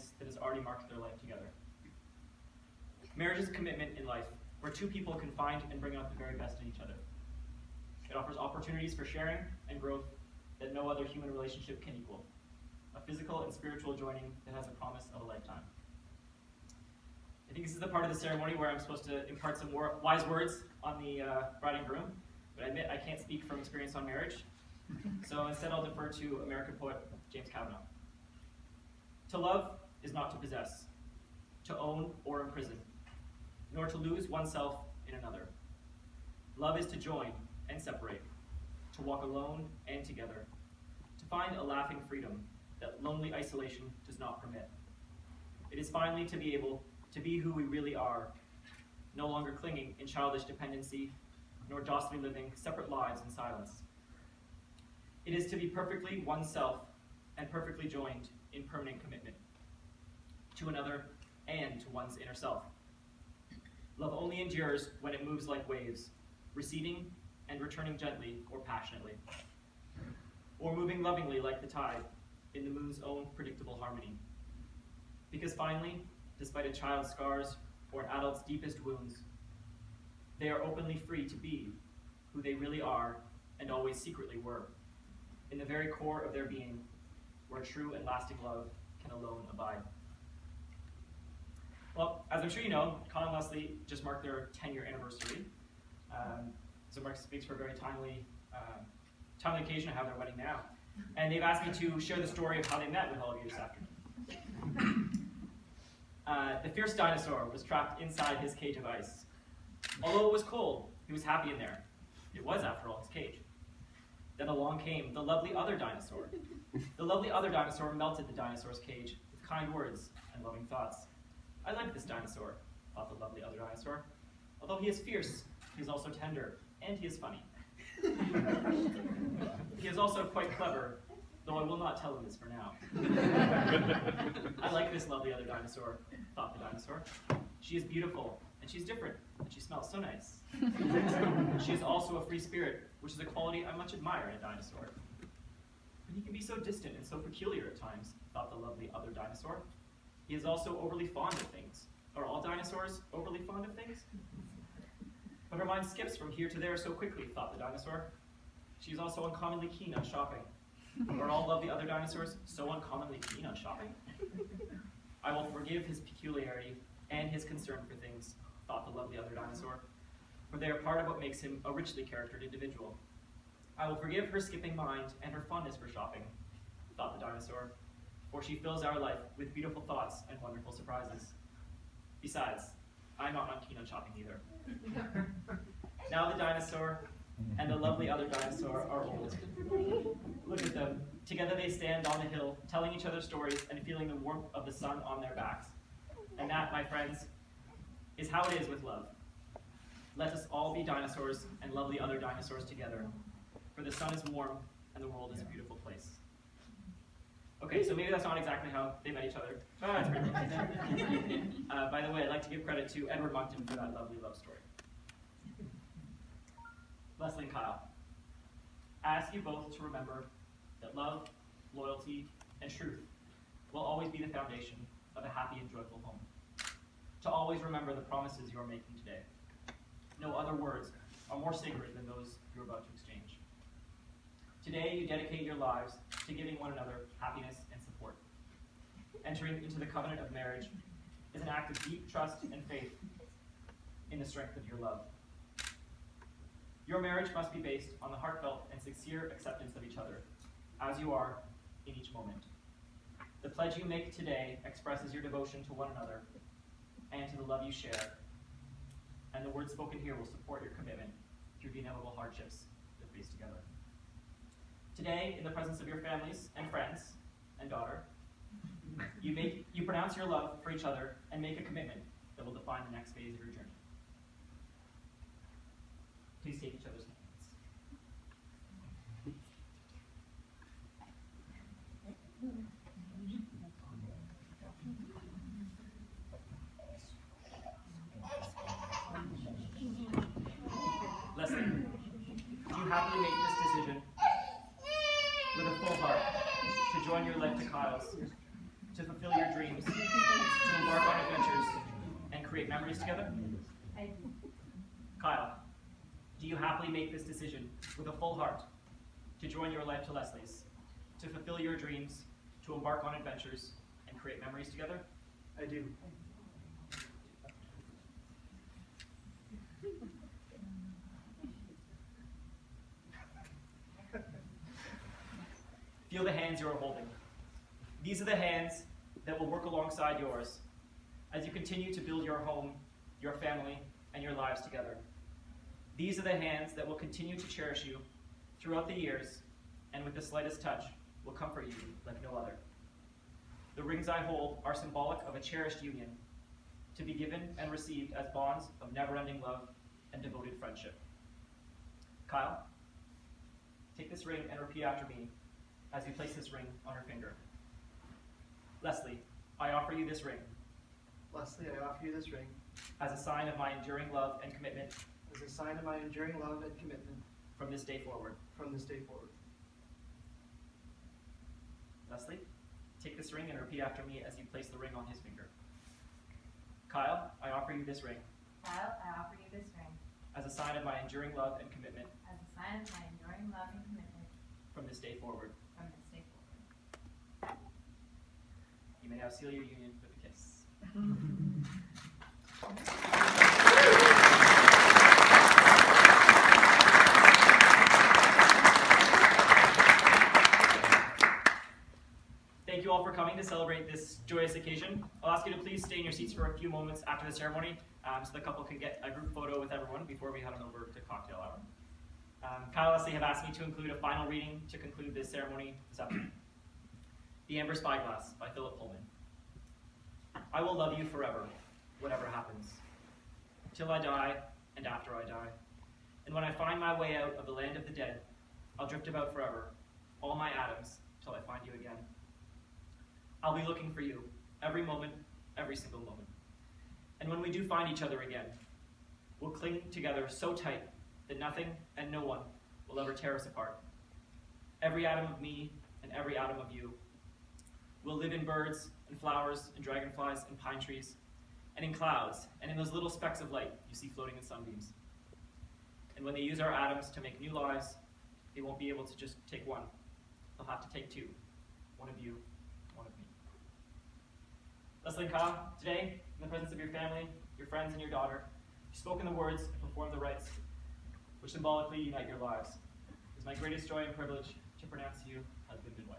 promise that has already marked their life together. Marriage is a commitment in life where two people can find and bring out the very best in each other. It offers opportunities for sharing and growth that no other human relationship can equal. A physical and spiritual joining that has the promise of a lifetime. I think this is the part of the ceremony where I'm supposed to impart some more wise words on the bride and groom, but I admit I can't speak from experience on marriage, so instead I'll defer to American poet James Kavanaugh. To love is not to possess, to own or imprison, nor to lose oneself in another. Love is to join and separate, to walk alone and together, to find a laughing freedom that lonely isolation does not permit. It is finally to be able to be who we really are, no longer clinging in childish dependency, nor jostling living separate lives in silence. It is to be perfectly oneself and perfectly joined in permanent commitment to another and to one's inner self. Love only endures when it moves like waves, receding and returning gently or passionately, or moving lovingly like the tide in the moon's own predictable harmony. Because finally, despite a child's scars or an adult's deepest wounds, they are openly free to be who they really are and always secretly were, in the very core of their being, where true and lasting love can alone abide. Well, as I'm sure you know, Colin and Leslie just marked their 10-year anniversary. So Mark speaks for a very timely occasion of how they're wedding now. And they've asked me to share the story of how they met with all of you this afternoon. The fierce dinosaur was trapped inside his cage of ice. Although it was cold, he was happy in there. It was, after all, his cage. Then along came the lovely other dinosaur. The lovely other dinosaur melted the dinosaur's cage with kind words and loving thoughts. I like this dinosaur, thought the lovely other dinosaur. Although he is fierce, he is also tender, and he is funny. He is also quite clever, though I will not tell him this for now. I like this lovely other dinosaur, thought the dinosaur. She is beautiful, and she's different, and she smells so nice. She is also a free spirit, which is a quality I much admire in a dinosaur. But he can be so distant and so peculiar at times, thought the lovely other dinosaur. He is also overly fond of things. Are all dinosaurs overly fond of things? But her mind skips from here to there so quickly, thought the dinosaur. She is also uncommonly keen on shopping. Are all lovely other dinosaurs so uncommonly keen on shopping? I will forgive his peculiarity and his concern for things, thought the lovely other dinosaur, for they are part of what makes him a richly charactered individual. I will forgive her skipping mind and her fondness for shopping, thought the dinosaur, for she fills our life with beautiful thoughts and wonderful surprises. Besides, I'm not keen on shopping either. Now the dinosaur and the lovely other dinosaur are old. Look at them. Together they stand on the hill, telling each other stories and feeling the warmth of the sun on their backs. And that, my friends, is how it is with love. Let us all be dinosaurs and lovely other dinosaurs together, for the sun is warm and the world is a beautiful place. Okay, so maybe that's not exactly how they met each other. That's pretty close. By the way, I'd like to give credit to Edward Moncton for that lovely love story. Leslie and Kyle, I ask you both to remember that love, loyalty, and truth will always be the foundation of a happy and joyful home. To always remember the promises you are making today. No other words are more sacred than those you're about to exchange. Today, you dedicate your lives to giving one another happiness and support. Entering into the covenant of marriage is an act of deep trust and faith in the strength of your love. Your marriage must be based on the heartfelt and sincere acceptance of each other, as you are in each moment. The pledge you make today expresses your devotion to one another and to the love you share, and the words spoken here will support your commitment through the inevitable hardships that face together. Today, in the presence of your families and friends and daughter, you pronounce your love for each other and make a commitment that will define the next phase of your journey. Please take each other's hands. Leslie, do you happily make this decision with a full heart to join your life to Kyle's, to fulfill your dreams, create memories together? I do. Kyle, do you happily make this decision with a full heart to join your life to Leslie's, to fulfill your dreams, to embark on adventures, and create memories together? I do. Feel the hands you are holding. These are the hands that will work alongside yours as you continue to build your home, your family, and your lives together. These are the hands that will continue to cherish you throughout the years, and with the slightest touch will comfort you like no other. The rings I hold are symbolic of a cherished union, to be given and received as bonds of never-ending love and devoted friendship. Kyle, take this ring and repeat after me as you place this ring on her finger. Leslie, I offer you this ring Leslie, I offer you this ring as a sign of my enduring love and commitment as a sign of my enduring love and commitment from this day forward. from this day forward. Leslie, take this ring and repeat after me as you place the ring on his finger. Kyle, I offer you this ring Kyle, I offer you this ring as a sign of my enduring love and commitment as a sign of my enduring love and commitment from this day forward. from this day forward. You may now seal your union with a kiss. Thank you all for coming to celebrate this joyous occasion. I'll ask you to please stay in your seats for a few moments after the ceremony so the couple can get a group photo with everyone before we head on over to cocktail hour. Kyle and Leslie have asked me to include a final reading to conclude this ceremony this afternoon. The Amber Spyglass by Philip Pullman. I will love you forever, whatever happens, till I die and after I die. And when I find my way out of the land of the dead, I'll drift about forever, all my atoms, till I find you again. I'll be looking for you, every moment, every single moment. And when we do find each other again, we'll cling together so tight that nothing and no one will ever tear us apart. Every atom of me and every atom of you. We'll live in birds and flowers and dragonflies and pine trees, and in clouds, and in those little specks of light you see floating in sunbeams. And when they use our atoms to make new lives, they won't be able to just take one. They'll have to take two. One of you, one of me. Leslie and Kyle, today, in the presence of your family, your friends, and your daughter, you've spoken the words and performed the rites which symbolically unite your lives. It is my greatest joy and privilege to pronounce you husband and wife.